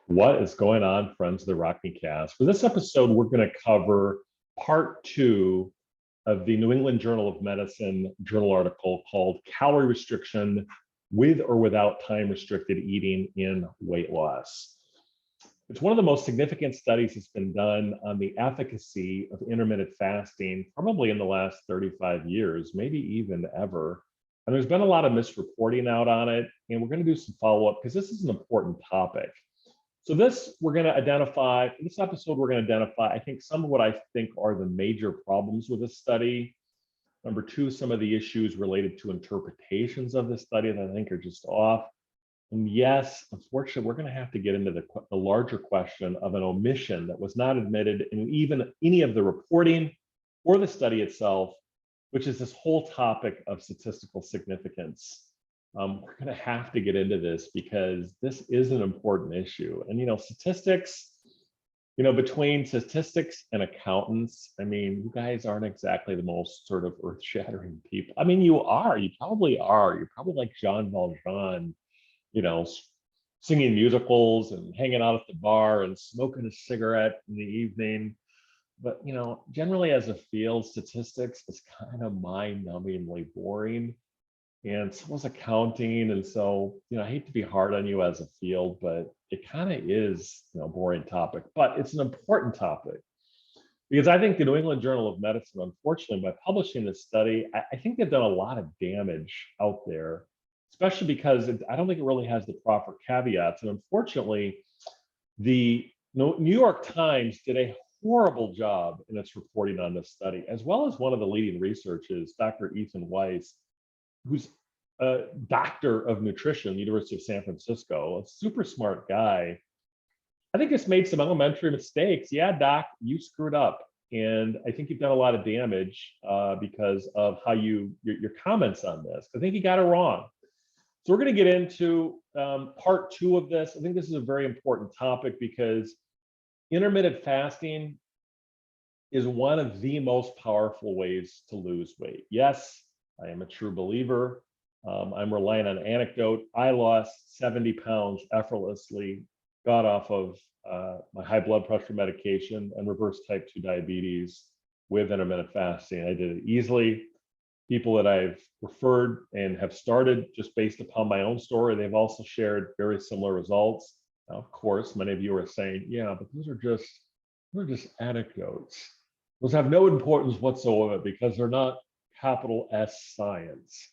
What is going on, friends of the Rock Me Cast? For this episode, we're going to cover part two of the New England Journal of Medicine journal article called Calorie Restriction with or Without Time-Restricted Eating in Weight Loss. It's one of the most significant studies that's been done on the efficacy of intermittent fasting, probably in the last 35 years, maybe even ever. And there's been a lot of misreporting out on it, and we're going to do some follow-up because this is an important topic. So we're going to identify, in this episode, we're going to identify, I think, some of what I think are the major problems with this study. Number two, some of the issues related to interpretations of this study that I think are just off. And yes, unfortunately, we're going to have to get into the larger question of an omission that was not admitted in even any of the reporting or the study itself, which is this whole topic of statistical significance. We're going to have to get into this because this is an important issue. And, statistics, between statistics and accountants, you guys aren't exactly the most sort of earth-shattering people. You probably are. You're probably like Jean Valjean, singing musicals and hanging out at the bar and smoking a cigarette in the evening. But, generally as a field, statistics is kind of mind-numbingly boring. And so was accounting. And so, I hate to be hard on you as a field, but it kind of is, a boring topic, but it's an important topic because I think the New England Journal of Medicine, unfortunately, by publishing this study, I think they've done a lot of damage out there, especially because I don't think it really has the proper caveats. And unfortunately, the New York Times did a horrible job in its reporting on this study, as well as one of the leading researchers, Dr. Ethan Weiss, who's a doctor of nutrition, University of San Francisco, a super smart guy. I think just made some elementary mistakes. Yeah, Doc, you screwed up. And I think you've done a lot of damage because of how your comments on this. I think you got it wrong. So we're going to get into part two of this. I think this is a very important topic because intermittent fasting is one of the most powerful ways to lose weight. Yes, I am a true believer. I'm relying on anecdote. I lost 70 pounds effortlessly, got off of my high blood pressure medication and reversed type 2 diabetes with intermittent fasting. I did it easily. People that I've referred and have started just based upon my own story, they've also shared very similar results. Now, of course, many of you are saying, yeah, but those are just anecdotes. Those have no importance whatsoever because they're not capital S science.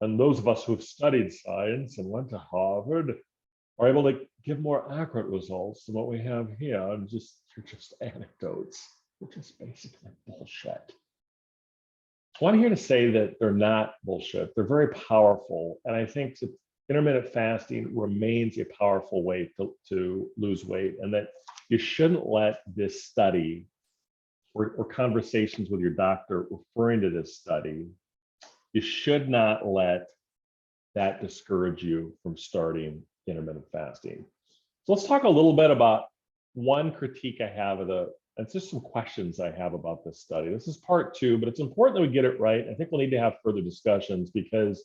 And those of us who've studied science and went to Harvard are able to give more accurate results than what we have here. And they're just anecdotes, which is basically bullshit. So I'm here to say that they're not bullshit. They're very powerful. And I think that intermittent fasting remains a powerful way to lose weight, and that you shouldn't let this study or conversations with your doctor referring to this study, you should not let that discourage you from starting intermittent fasting. So let's talk a little bit about one critique I have and just some questions I have about this study. This is part two, but it's important that we get it right. I think we'll need to have further discussions because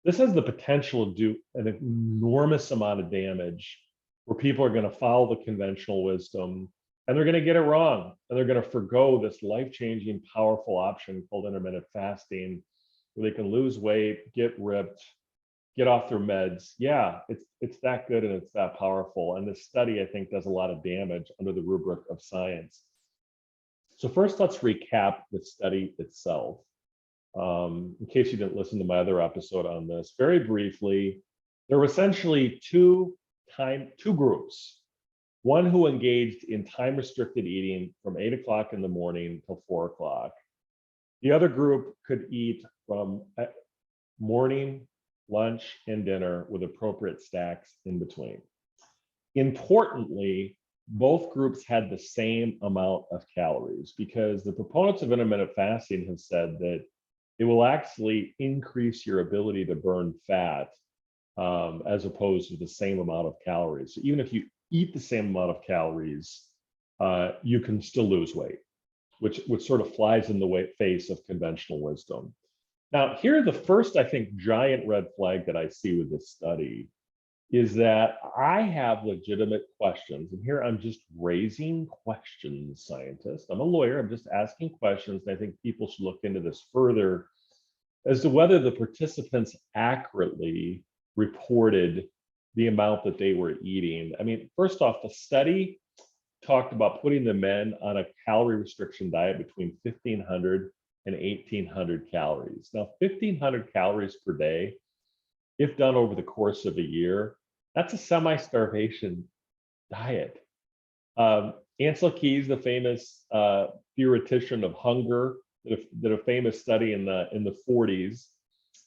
this has the potential to do an enormous amount of damage where people are going to follow the conventional wisdom and they're going to get it wrong. And they're going to forgo this life-changing, powerful option called intermittent fasting, where they can lose weight, get ripped, get off their meds. Yeah, it's that good and it's that powerful. And this study, I think, does a lot of damage under the rubric of science. So first, let's recap the study itself. In case you didn't listen to my other episode on this, very briefly, there were essentially two groups. One who engaged in time-restricted eating from 8 o'clock in the morning till 4 o'clock. The other group could eat from morning, lunch, and dinner with appropriate snacks in between. Importantly, both groups had the same amount of calories because the proponents of intermittent fasting have said that it will actually increase your ability to burn fat as opposed to the same amount of calories. So even if you eat the same amount of calories, you can still lose weight, which sort of flies in the face of conventional wisdom. Now, here the first, I think, giant red flag that I see with this study is that I have legitimate questions. And here I'm just raising questions, scientist. I'm a lawyer, I'm just asking questions. And I think people should look into this further as to whether the participants accurately reported the amount that they were eating. I mean, first off, the study talked about putting the men on a calorie restriction diet between 1,500 and 1,800 calories. Now, 1,500 calories per day, if done over the course of a year, that's a semi-starvation diet. Ansel Keys, the famous theoretician of hunger, did a famous study in the 40s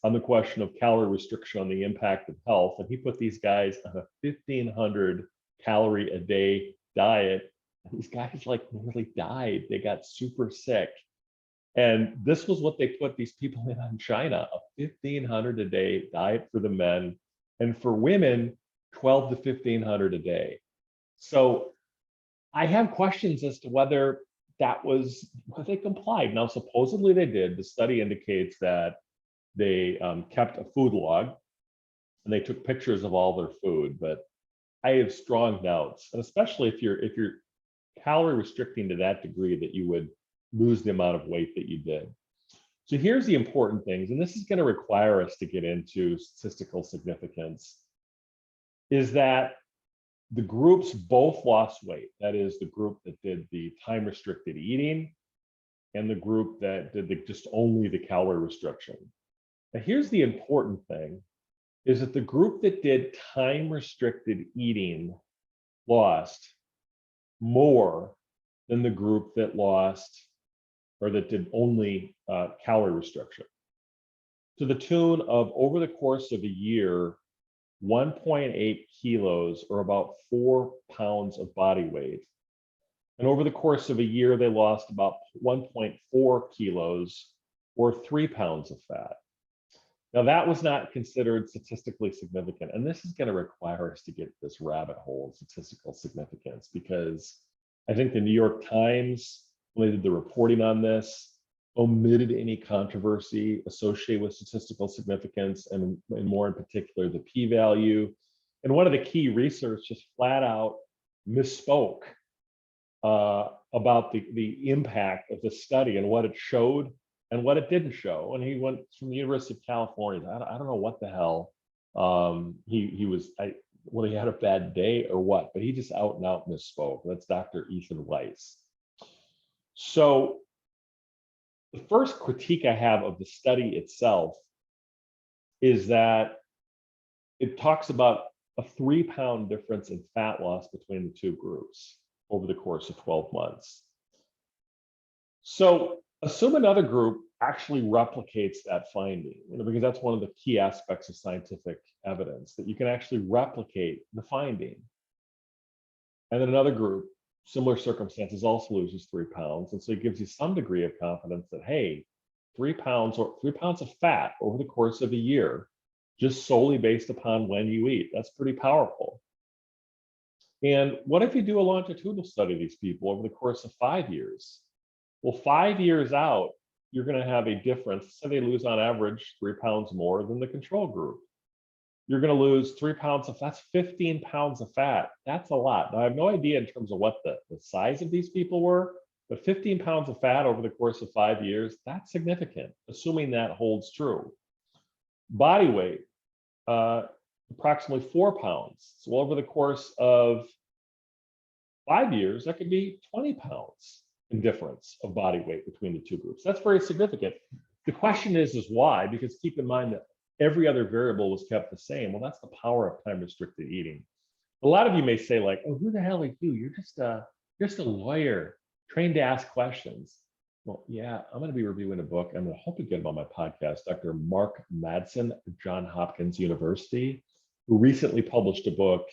on the question of calorie restriction on the impact of health. And he put these guys on a 1,500 calorie a day diet. And these guys like nearly died. They got super sick. And this was what they put these people in China, a 1,500 a day diet for the men. And for women, 12 to 1,500 a day. So I have questions as to whether they complied. Now, supposedly they did. The study indicates that they kept a food log and they took pictures of all their food, but I have strong doubts, and especially if you're calorie restricting to that degree that you would lose the amount of weight that you did. So here's the important things, and this is going to require us to get into statistical significance, is that the groups both lost weight. That is, the group that did the time restricted eating and the group that did just only the calorie restriction. Now, here's the important thing, is that the group that did time restricted eating lost more than the group that lost or that did only calorie restriction, to the tune of, over the course of a year, 1.8 kilos, or about 4 pounds of body weight. And over the course of a year, they lost about 1.4 kilos, or 3 pounds of fat. Now, that was not considered statistically significant. And this is going to require us to get this rabbit hole of statistical significance, because I think the New York Times, when they did the reporting on this, omitted any controversy associated with statistical significance, and more in particular, the p-value. And one of the key research just flat out misspoke about the impact of the study and what it showed and what it didn't show. And he went from the University of California. I don't know what the hell he was, whether he had a bad day or what, but he just out and out misspoke. That's Dr. Ethan Weiss. So the first critique I have of the study itself is that it talks about a 3-pound difference in fat loss between the two groups over the course of 12 months. So assume another group actually replicates that finding, because that's one of the key aspects of scientific evidence, that you can actually replicate the finding. And then another group, similar circumstances, also loses 3 pounds. And so it gives you some degree of confidence that, hey, 3 pounds of fat over the course of a year, just solely based upon when you eat. That's pretty powerful. And what if you do a longitudinal study of these people over the course of 5 years? Well, 5 years out, you're going to have a difference. Say they lose on average 3 pounds more than the control group. You're going to lose 3 pounds of fat. That's 15 pounds of fat. That's a lot. Now, I have no idea in terms of what the size of these people were, but 15 pounds of fat over the course of 5 years, that's significant, assuming that holds true. Body weight, approximately 4 pounds. So over the course of 5 years, that could be 20 pounds in difference of body weight between the two groups. That's very significant. The question is why? Because keep in mind that every other variable was kept the same. Well, that's the power of time-restricted eating. A lot of you may say, like, oh, who the hell are you? You're just a lawyer trained to ask questions. Well, yeah, I'm going to be reviewing a book. I'm going to hope to get him on my podcast, Dr. Mark Madsen of Johns Hopkins University, who recently published a book,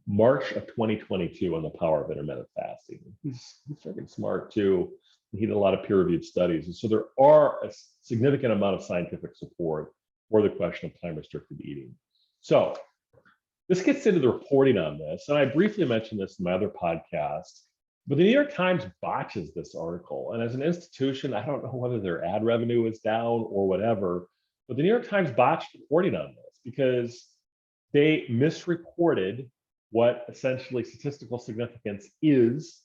March of 2022, on the power of intermittent fasting. He's freaking smart too. He did a lot of peer-reviewed studies. And so there are a significant amount of scientific support for the question of time-restricted eating. So this gets into the reporting on this. And I briefly mentioned this in my other podcast, but the New York Times botches this article. And as an institution, I don't know whether their ad revenue is down or whatever, but the New York Times botched reporting on this, because they misreported what essentially statistical significance is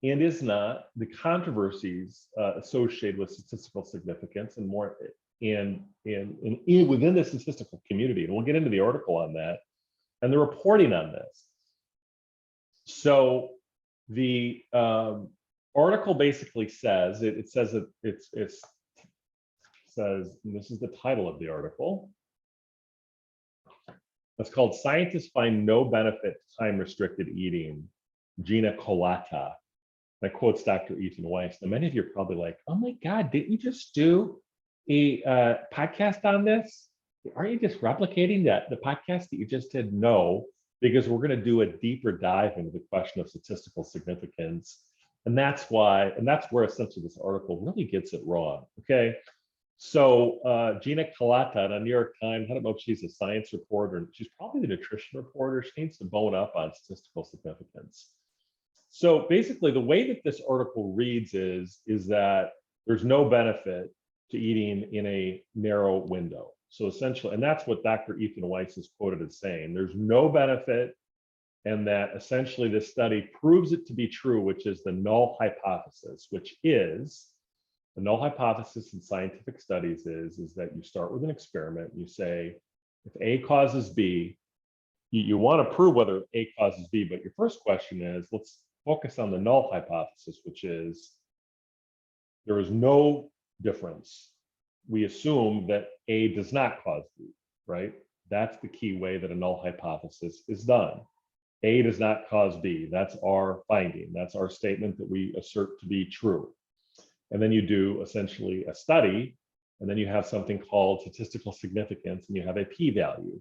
and is not, the controversies associated with statistical significance, and more, and within the statistical community. And we'll get into the article on that and the reporting on this. So the article basically says, it says that it says, and this is the title of the article. It's called "Scientists Find No Benefit to Time-Restricted Eating, Gina Colata." That quotes Dr. Ethan Weiss. Now, many of you are probably like, oh my God, didn't you just do a podcast on this? Aren't you just replicating the podcast that you just did? No, because we're going to do a deeper dive into the question of statistical significance. And that's why, and that's where essentially this article really gets it wrong, okay? So Gina Colata on New York Times, I don't know if she's a science reporter, she's probably the nutrition reporter. She needs to bone up on statistical significance. So basically the way that this article reads is that there's no benefit to eating in a narrow window. So essentially, and that's what Dr. Ethan Weiss is quoted as saying, there's no benefit, and that essentially this study proves it to be true, which is the null hypothesis, which is, the null hypothesis in scientific studies is that you start with an experiment, you say, if A causes B, you want to prove whether A causes B, but your first question is, let's focus on the null hypothesis, which is, there is no difference. We assume that A does not cause B, right? That's the key way that a null hypothesis is done. A does not cause B. That's our finding. That's our statement that we assert to be true. And then you do essentially a study, and then you have something called statistical significance, and you have a p-value,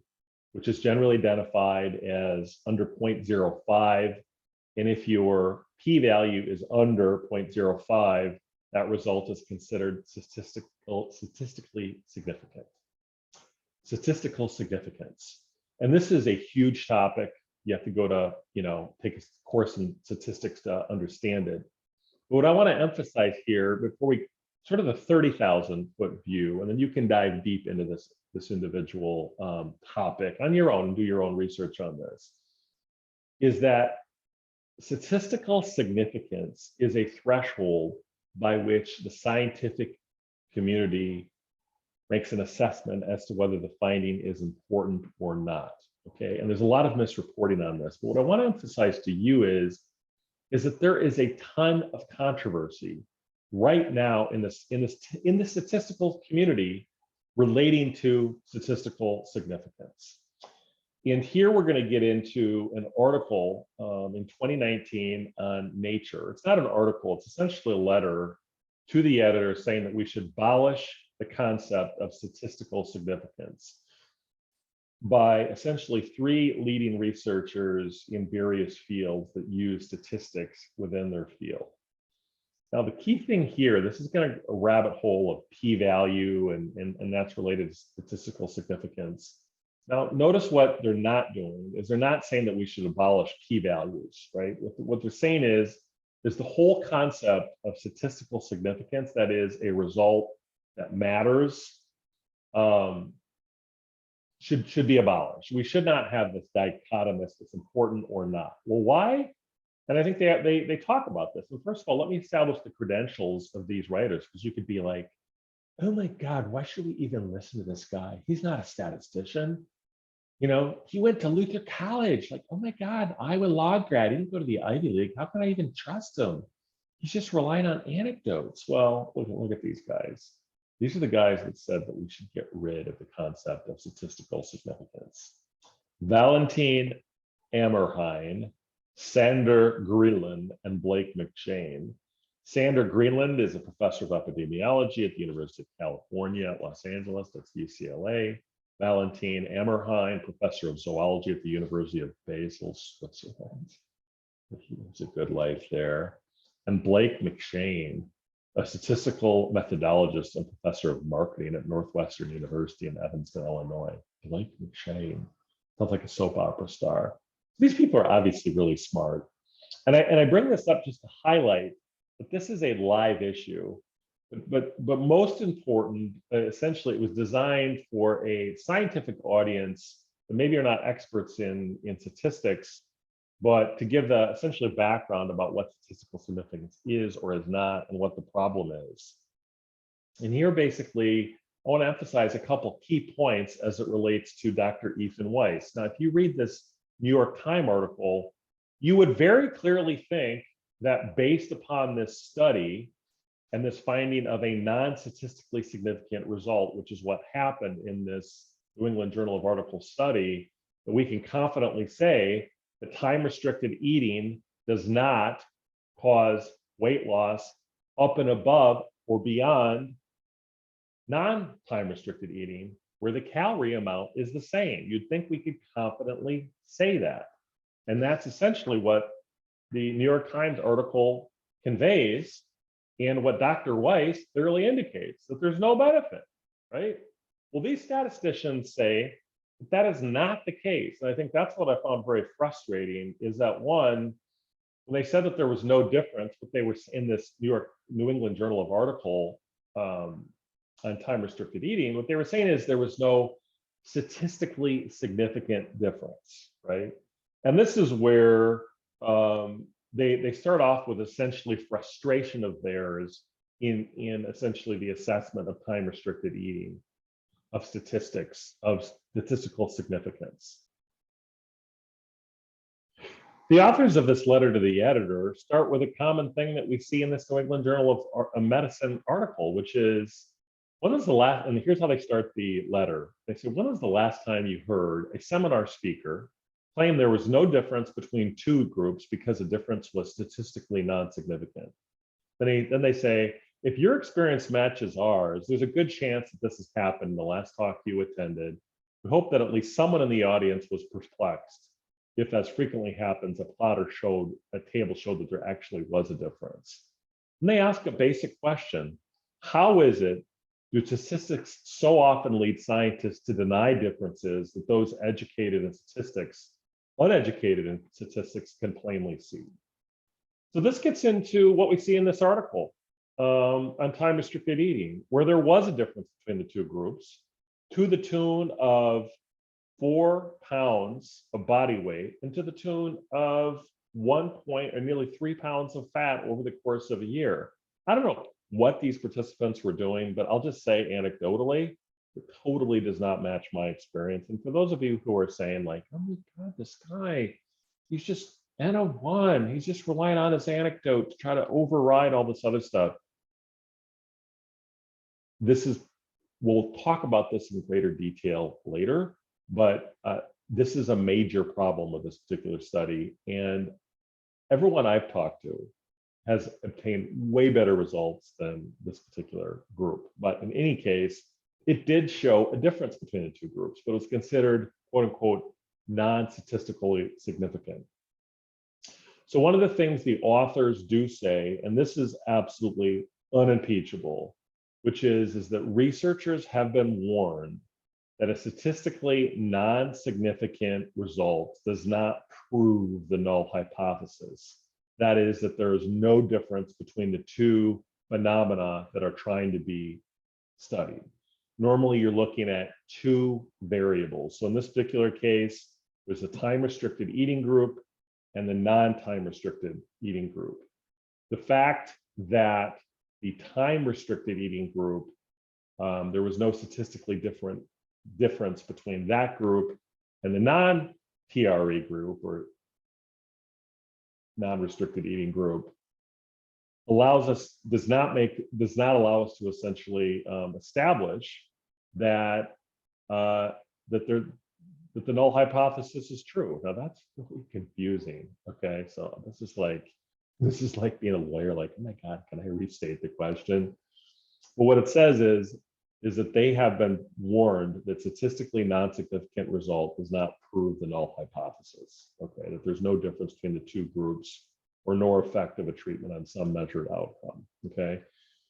which is generally identified as under 0.05. And if your p-value is under 0.05, that result is considered statistically significant. Statistical significance. And this is a huge topic. You have to go to, take a course in statistics to understand it. But what I want to emphasize here before we sort of the 30,000-foot view, and then you can dive deep into this individual topic on your own and do your own research on this, is that statistical significance is a threshold by which the scientific community makes an assessment as to whether the finding is important or not. Okay, and there's a lot of misreporting on this, but what I want to emphasize to you is that there is a ton of controversy right now in the statistical community relating to statistical significance. And here we're going to get into an article in 2019 on Nature. It's not an article, it's essentially a letter to the editor saying that we should abolish the concept of statistical significance by essentially 3 leading researchers in various fields that use statistics within their field. Now, the key thing here, this is going to a rabbit hole of p-value, and that's related to statistical significance. Now, notice what they're not doing is they're not saying that we should abolish p-values, right? What they're saying is the whole concept of statistical significance, that is a result that matters, should be abolished. We should not have this dichotomous, it's important or not. Well, why? And I think they talk about this. And first of all, let me establish the credentials of these writers, because you could be like, oh my God, why should we even listen to this guy? He's not a statistician. He went to Luther College. Like, oh my God, Iowa law grad. He didn't go to the Ivy League. How can I even trust him? He's just relying on anecdotes. Well, look at these guys. These are the guys that said that we should get rid of the concept of statistical significance. Valentin Ammerhein, Sander Greenland, and Blake McShane. Sander Greenland is a professor of epidemiology at the University of California at Los Angeles, that's UCLA. Valentin Ammerhein, professor of zoology at the University of Basel, Switzerland. It's a good life there. And Blake McShane, a statistical methodologist and professor of marketing at Northwestern University in Evanston, Illinois. Blake McShane sounds like a soap opera star. These people are obviously really smart. And I bring this up just to highlight that this is a live issue, but most important, essentially it was designed for a scientific audience and maybe you're not experts in statistics, but to give the essentially background about what statistical significance is or is not and what the problem is. And here, basically, I want to emphasize a couple key points as it relates to Dr. Ethan Weiss. Now, if you read this New York Times article, you would very clearly think that based upon this study and this finding of a non-statistically significant result, which is what happened in this New England Journal of Article study, that we can confidently say that time-restricted eating does not cause weight loss up and above or beyond non-time restricted eating, where the calorie amount is the same. You'd think we could confidently say that. And that's essentially what the New York Times article conveys, and what Dr. Weiss clearly indicates, that there's no benefit, right? Well, these statisticians say that is not the case. And I think that's what I found very frustrating, is that one, when they said that there was no difference, but they were in this New England Journal of article on time restricted eating, what they were saying is there was no statistically significant difference, right? And this is where they start off with essentially frustration of theirs in essentially the assessment of time restricted eating, of statistics, of statistical significance. The authors of this letter to the editor start with a common thing that we see in this New England Journal of Medicine article, which is, when was the last, and here's how they start the letter. They say, when was the last time you heard a seminar speaker claim there was no difference between two groups because the difference was statistically non-significant? Then they say, if your experience matches ours, there's a good chance that this has happened in the last talk you attended. We hope that at least someone in the audience was perplexed. If, as frequently happens, a table showed that there actually was a difference. And they ask a basic question: how is it do statistics so often lead scientists to deny differences that those educated in statistics, uneducated in statistics, can plainly see? So this gets into what we see in this article on time restricted eating, where there was a difference between the two groups to the tune of 4 pounds of body weight and to the tune of nearly 3 pounds of fat over the course of a year. I don't know what these participants were doing, but I'll just say anecdotally, it totally does not match my experience. And for those of you who are saying like, oh my God, this guy, he's just N01, he's just relying on his anecdote to try to override all this other stuff. We'll talk about this in greater detail later, but this is a major problem with this particular study. And everyone I've talked to has obtained way better results than this particular group. But in any case, it did show a difference between the two groups, but it was considered, quote unquote, non-statistically significant. So one of the things the authors do say, and this is absolutely unimpeachable, which is that researchers have been warned that a statistically non-significant result does not prove the null hypothesis. That is, that there is no difference between the two phenomena that are trying to be studied. Normally, you're looking at two variables. So in this particular case, there's a time-restricted eating group and the non-time restricted eating group. The fact that the time-restricted eating group, there was no statistically difference between that group and the non-TRE group, or non-restricted eating group, does not allow us to essentially establish that that the null hypothesis is true. Now that's really confusing. Okay, so this is like being a lawyer, like, oh my God, can I restate the question? But what it says is that they have been warned that statistically non-significant result does not prove the null hypothesis. Okay, that there's no difference between the two groups or no effect of a treatment on some measured outcome. Okay,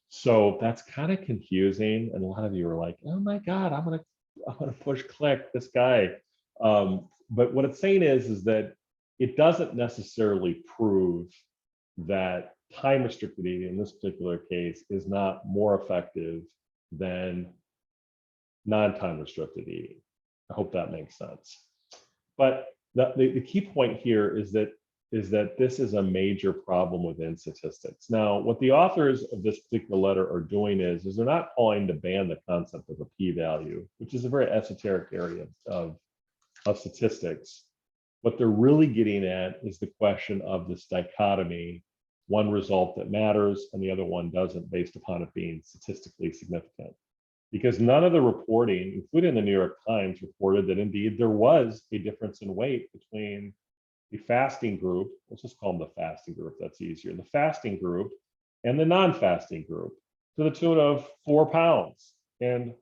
so that's kind of confusing, and a lot of you are like, oh my God, I'm gonna push click this guy. But what it's saying is that it doesn't necessarily prove that time restricted eating in this particular case is not more effective than non-time restricted eating. I hope that makes sense. But the key point here is that this is a major problem within statistics. Now, what the authors of this particular letter are doing is they're not calling to ban the concept of a p-value, which is a very esoteric area of statistics. What they're really getting at is the question of this dichotomy, one result that matters and the other one doesn't, based upon it being statistically significant. Because none of the reporting, including the New York Times, reported that indeed there was a difference in weight between the fasting group, let's just call them the fasting group, that's easier, the fasting group and the non-fasting group, to the tune of 4 pounds and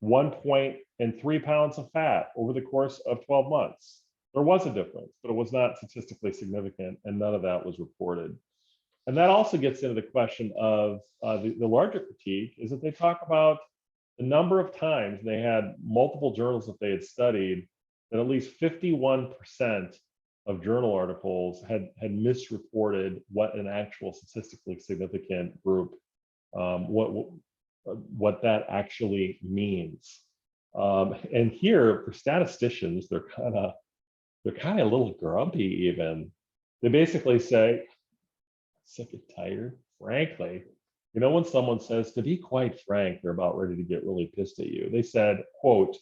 1.3 pounds of fat over the course of 12 months. There was a difference, but it was not statistically significant, and none of that was reported. And that also gets into the question of the larger critique, is that they talk about the number of times, they had multiple journals that they had studied, that at least 51% of journal articles had misreported what an actual statistically significant group, what that actually means. And here, for statisticians, they're kind of a little grumpy even. They basically say, sick and tired, frankly. You know, when someone says, to be quite frank, they're about ready to get really pissed at you. They said, quote,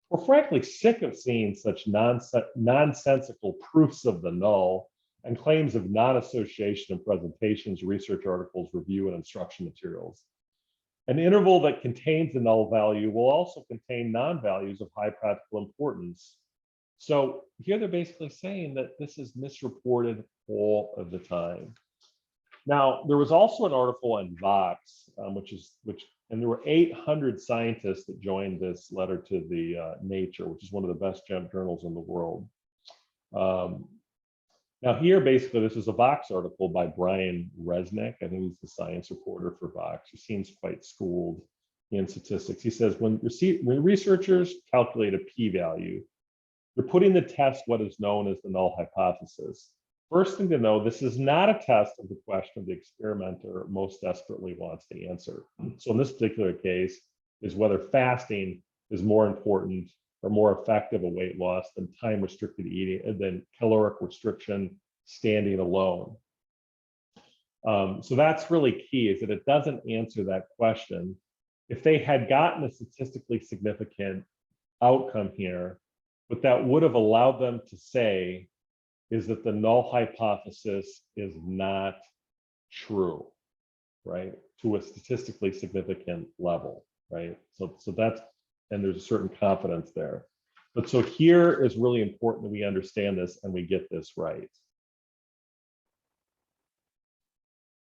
"We're frankly sick of seeing such nonsensical proofs of the null and claims of non-association in presentations, research articles, review, and instruction materials. An interval that contains a null value will also contain non-values of high practical importance." So here they're basically saying that this is misreported all of the time. Now, there was also an article on Vox, and there were 800 scientists that joined this letter to the Nature, which is one of the best journals in the world. Now here, basically, this is a Vox article by Brian Resnick. I think he's the science reporter for Vox. He seems quite schooled in statistics. He says, when researchers calculate a p-value, they're putting to test what is known as the null hypothesis. First thing to know, this is not a test of the question the experimenter most desperately wants to answer. So in this particular case, is whether fasting is more important or more effective at weight loss than time-restricted eating, and then caloric restriction standing alone. So that's really key, is that it doesn't answer that question. If they had gotten a statistically significant outcome here, what that would have allowed them to say is that the null hypothesis is not true, right? To a statistically significant level, right? So that's, and there's a certain confidence there. But so here is really important that we understand this and we get this right.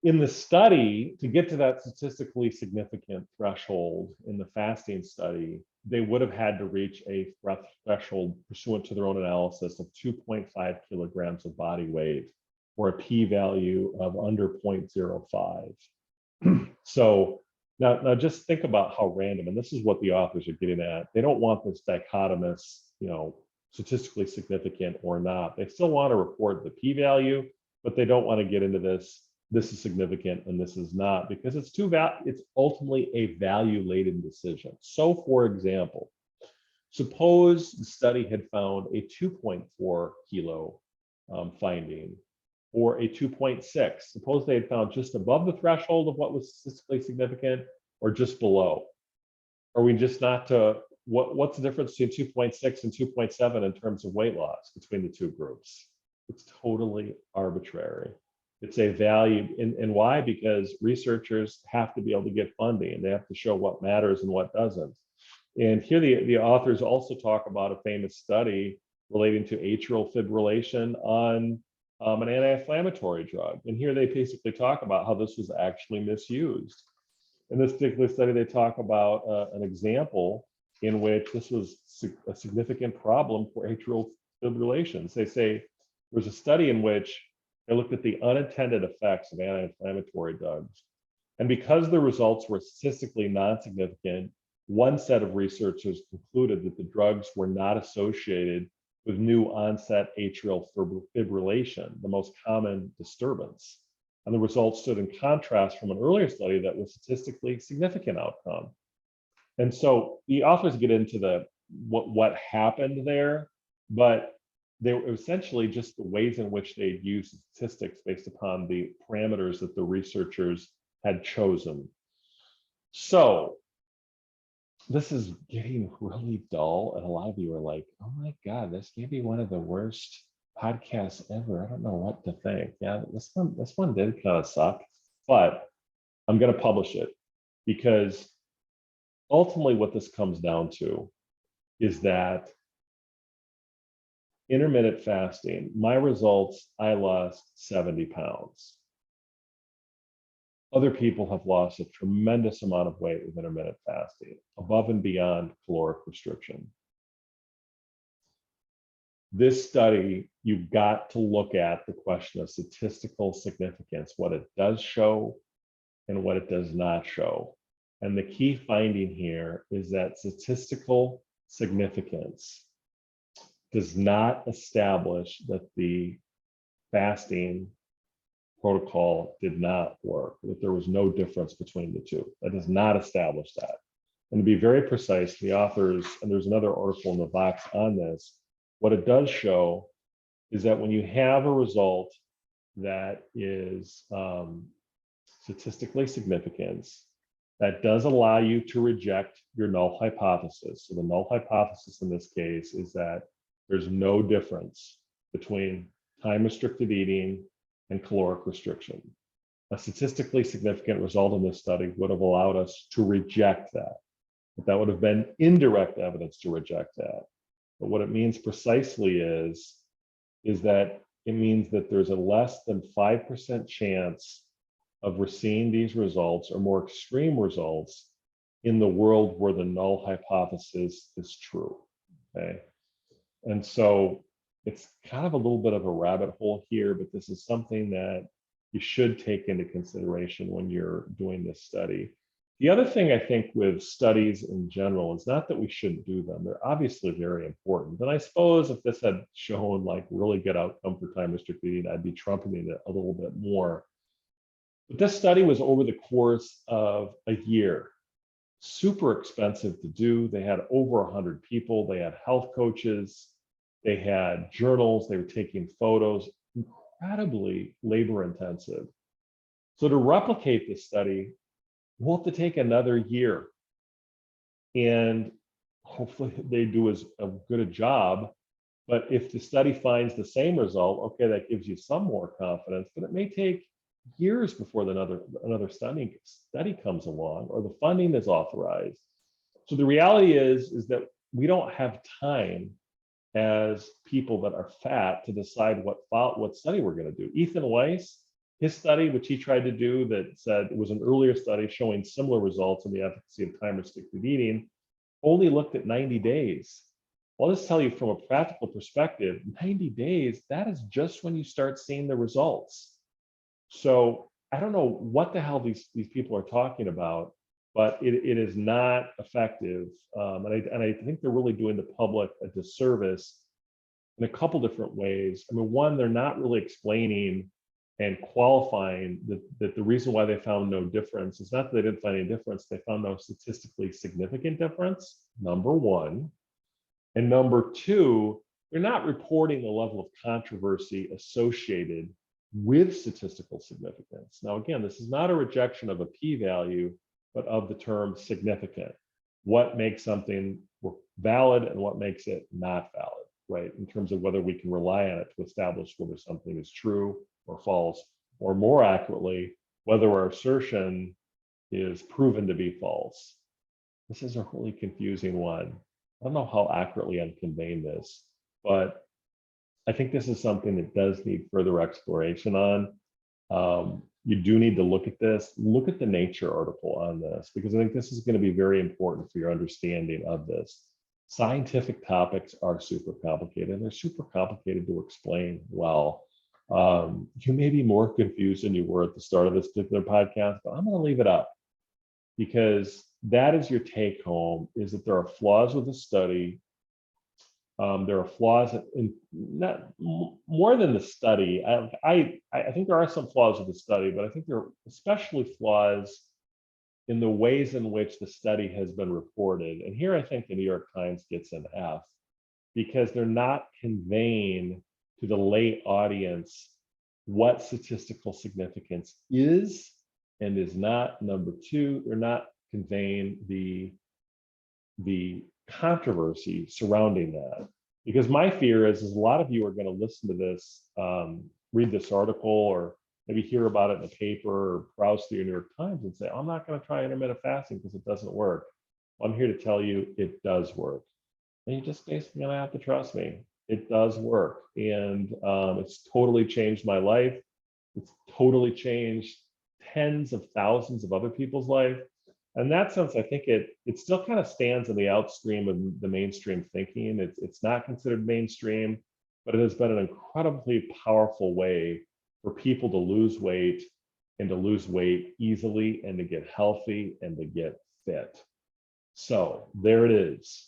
In the study, to get to that statistically significant threshold in the fasting study, they would have had to reach a threshold pursuant to their own analysis of 2.5 kilograms of body weight, or a p-value of under 0.05. So now just think about how random, and this is what the authors are getting at. They don't want this dichotomous, statistically significant or not. They still want to report the p-value, but they don't want to get into this is significant and this is not, because it's ultimately a value-laden decision. So for example, suppose the study had found a 2.4 kilo finding, or a 2.6. Suppose they had found just above the threshold of what was statistically significant, or just below. Are we just not to, what's the difference between 2.6 and 2.7 in terms of weight loss between the two groups? It's totally arbitrary. It's a value, and why? Because researchers have to be able to get funding. They have to show what matters and what doesn't. And here the authors also talk about a famous study relating to atrial fibrillation on an anti-inflammatory drug. And here they basically talk about how this was actually misused. In this particular study, they talk about an example in which this was a significant problem for atrial fibrillations. They say there's a study in which they looked at the unintended effects of anti-inflammatory drugs. And because the results were statistically non-significant, one set of researchers concluded that the drugs were not associated with new onset atrial fibrillation, the most common disturbance. And the results stood in contrast from an earlier study that was statistically significant outcome. And so the authors get into what happened there, but they were essentially just the ways in which they used statistics based upon the parameters that the researchers had chosen. So this is getting really dull, and a lot of you are like, oh my God, this may be one of the worst podcasts ever. I don't know what to think. Yeah, this one did kind of suck, but I'm going to publish it because ultimately what this comes down to is that intermittent fasting, my results, I lost 70 pounds. Other people have lost a tremendous amount of weight with intermittent fasting, above and beyond caloric restriction. This study, you've got to look at the question of statistical significance, what it does show and what it does not show. And the key finding here is that statistical significance does not establish that the fasting protocol did not work, that there was no difference between the two. That does not establish that. And to be very precise, the authors, and there's another article in the box on this, what it does show is that when you have a result that is statistically significant, that does allow you to reject your null hypothesis. So the null hypothesis in this case is that there's no difference between time-restricted eating and caloric restriction. A statistically significant result in this study would have allowed us to reject that. But that would have been indirect evidence to reject that. But what it means precisely is that it means that there's a less than 5% chance of seeing these results or more extreme results in the world where the null hypothesis is true, okay? And so it's kind of a little bit of a rabbit hole here, but this is something that you should take into consideration when you're doing this study. The other thing I think with studies in general is not that we shouldn't do them. They're obviously very important. And I suppose if this had shown like really good outcome for time-restricted eating, I'd be trumpeting it a little bit more. But this study was over the course of a year. Super expensive to do. They had over 100 people. They had health coaches. They had journals. They were taking photos. Incredibly labor intensive. So to replicate this study, we'll have to take another year. And hopefully they do as good a job. But if the study finds the same result, okay, that gives you some more confidence, but it may take years before another study comes along or the funding is authorized. So the reality is that we don't have time as people that are fat to decide what study we're going to do. Ethan Weiss, his study, which he tried to do that said it was an earlier study showing similar results in the efficacy of time-restricted eating, only looked at 90 days. Well, I'll just tell you from a practical perspective, 90 days, that is just when you start seeing the results. So I don't know what the hell these people are talking about, but it is not effective. And I think they're really doing the public a disservice in a couple different ways. I mean, one, they're not really explaining and qualifying that the reason why they found no difference is not that they didn't find any difference, they found no statistically significant difference, number one. And number two, they're not reporting the level of controversy associated with statistical significance. Now, again, this is not a rejection of a p-value, but of the term significant. What makes something valid and what makes it not valid, right? In terms of whether we can rely on it to establish whether something is true or false, or more accurately, whether our assertion is proven to be false. This is a really confusing one. I don't know how accurately I'm conveying this, but I think this is something that does need further exploration on. You do need to look at this. Look at the Nature article on this, because I think this is going to be very important for your understanding of this. Scientific topics are super complicated, and they're super complicated to explain well. You may be more confused than you were at the start of this particular podcast, but I'm going to leave it up because that is your take home, is that there are flaws with the study. There are flaws in not more than the study. I think there are some flaws with the study, but I think there are especially flaws in the ways in which the study has been reported. And here I think the New York Times gets an F. because they're not conveying to the lay audience what statistical significance is and is not. Number two, they're not conveying the controversy surrounding that. Because my fear is a lot of you are going to listen to this, read this article, or maybe hear about it in the paper or browse through your New York Times and say, I'm not going to try intermittent fasting because it doesn't work. Well, I'm here to tell you it does work. And you just basically going to have to trust me. It does work. And it's totally changed my life. It's totally changed tens of thousands of other people's life. In that sense, I think it still kind of stands in the outstream of the mainstream thinking. It's not considered mainstream, but it has been an incredibly powerful way for people to lose weight, and to lose weight easily, and to get healthy, and to get fit. So there it is.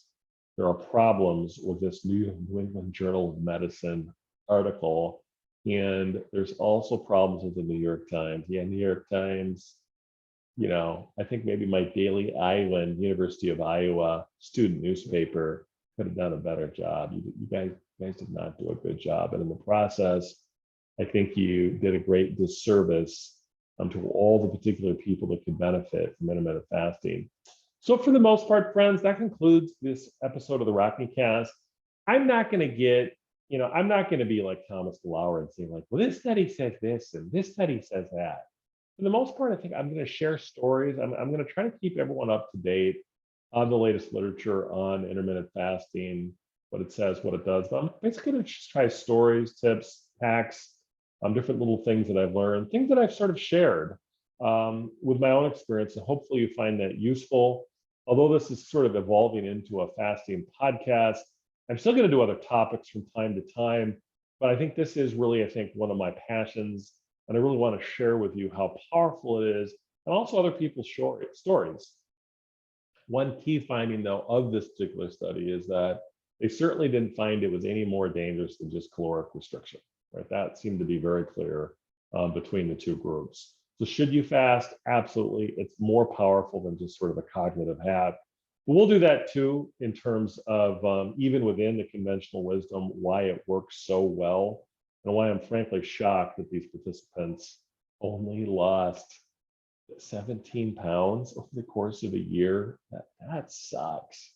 There are problems with this New England Journal of Medicine article, and there's also problems with the New York Times. Yeah, New York Times, you know, I think maybe my Daily Iowan, University of Iowa student newspaper could have done a better job. You guys did not do a good job. And in the process, I think you did a great disservice to all the particular people that could benefit from intermittent fasting. So for the most part, friends, that concludes this episode of the Rockney Cast. I'm not going to get, you know, I'm not going to be like Thomas DeLauer and say like, well, this study says this and this study says that. For the most part, I think I'm going to share stories. I'm going to try to keep everyone up to date on the latest literature on intermittent fasting, what it says, what it does. But I'm basically going to just try stories, tips, hacks, different little things that I've learned, things that I've sort of shared with my own experience. And hopefully you find that useful. Although this is sort of evolving into a fasting podcast, I'm still going to do other topics from time to time. But I think this is really, I think, one of my passions. And I really want to share with you how powerful it is, and also other people's stories. One key finding, though, of this particular study is that they certainly didn't find it was any more dangerous than just caloric restriction. Right? That seemed to be very clear between the two groups. So should you fast? Absolutely. It's more powerful than just sort of a cognitive hack. But we'll do that too in terms of even within the conventional wisdom, why it works so well, and why I'm frankly shocked that these participants only lost 17 pounds over the course of a year. That sucks.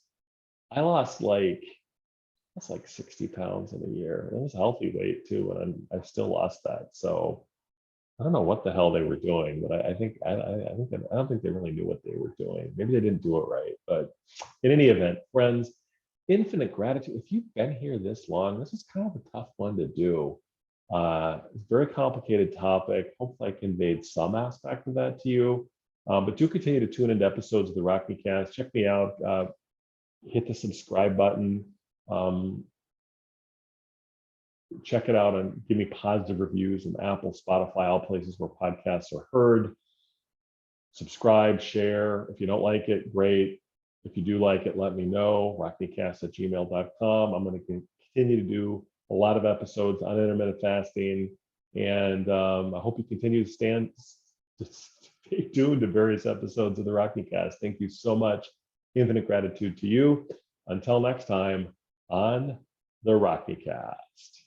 I lost that's like 60 pounds in a year. It was healthy weight too, and I still lost that. So I don't know what the hell they were doing, but I don't think they really knew what they were doing. Maybe they didn't do it right. But in any event, friends, infinite gratitude. If you've been here this long, this is kind of a tough one to do. It's a very complicated topic. Hopefully I conveyed some aspect of that to you. But do continue to tune into episodes of the Rockney Cast. Check me out. Hit the subscribe button. Check it out and give me positive reviews on Apple, Spotify, all places where podcasts are heard. Subscribe, share. If you don't like it, great. If you do like it, let me know. rockneycast@gmail.com. I'm going to continue to do a lot of episodes on intermittent fasting, and I hope you continue to stay tuned to various episodes of the Rockney Cast. Thank you so much. Infinite gratitude to you. Until next time on the Rockney Cast.